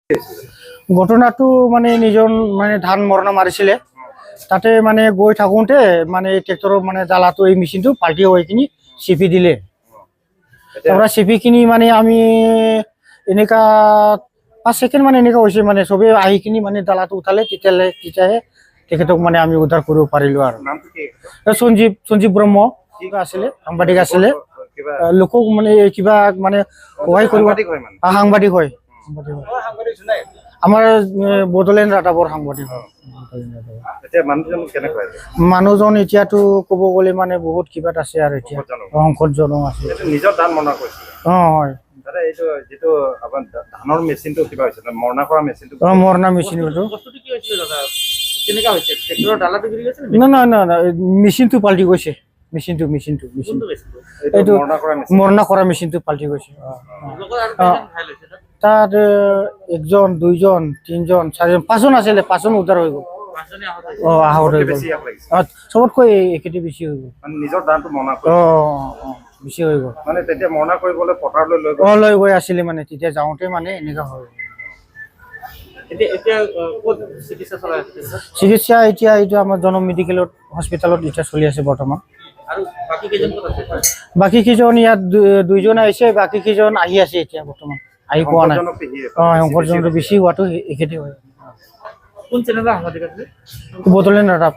ঘটনাটো মানে নিজৰ মানে ধান মৰণা মাৰিছিলে তাতে মানে গৈ থাকোঁতে মানে ট্ৰেক্টৰৰ মানে জ্বালাটো এই মেচিনটো পাল্টি হৈ কিনি চিপি দিলে তাৰপৰা চিপি কিনি মানে আমি এনেকা 5 ছেকেণ্ড মানে এনেকা হৈছে মানে চবেই আহি কিনি মানে জ্বালাটো উঠালে তেতিয়াহে তেখেতক মানে আমি উদ্ধাৰ কৰিব পাৰিলোঁ আৰু সঞ্জীৱ ব্ৰহ্ম আছিলে সাংবাদিক আছিলে লোকক মানে কিবা মানে সহায় কৰিব সাংবাদিক হয় আমাৰ বড়োলেণ্ড ৰাদাবৰ সাংবাদিক হয় মানুহজন এতিয়াতো ক'ব গ'লে মানে বহুত কিবাত আছে আৰু এতিয়া সংকটজনক আছে নিজৰ ধান মৰণা কৰিছে হয় দাদা এইটো যেটো আপোনাৰ ধানৰ মেচিনটো কিবা হৈছে মৰণা কৰা মেচিনটো মৰণা মেচিন এইটো বস্তুটো কি হৈছিল দাদা কেনেকা হৈছে ট্ৰেক্টৰৰ ডালাটো গিৰি গৈছে না মেচিনটো পাল্টি গৈছে মেচিনটো এইটো মৰণা কৰা মেচিনটো পাল্টি গৈছে তাত একজন দুইজন তিনজন চাৰিজন পাঁচজন আছিলে পাঁচজন উদ্ধাৰ হৈ গ'ল আহত হৈ গ'ল চবতকৈ একেটি বেছি হৈ গ'ল নিজৰ ধানটো মৰণা বেছি হৈ গ'ল মানে তেতিয়া মৰণা কৰিবলৈ পথাৰলৈ লৈ গৈ আছিলে মানে তেতিয়া যাওঁতে মানে এনেকা হৈ গ'ল চিকিৎসা এতিয়া এইটো আমাৰ জন মেডিকেলত হস্পিটেলত এতিয়া চলি আছে বৰ্তমান বাকী কেইজন ইয়াত দুইজন আহিছে বাকী কেইজন আহি আছে এতিয়া বৰ্তমান আহি পোৱা নাই সংকটজনক বেছি হোৱাটো একেটি হয় কোন চেনেলৰ সাংবাদিক আছিলে বড়োলেণ্ড ৰাদাব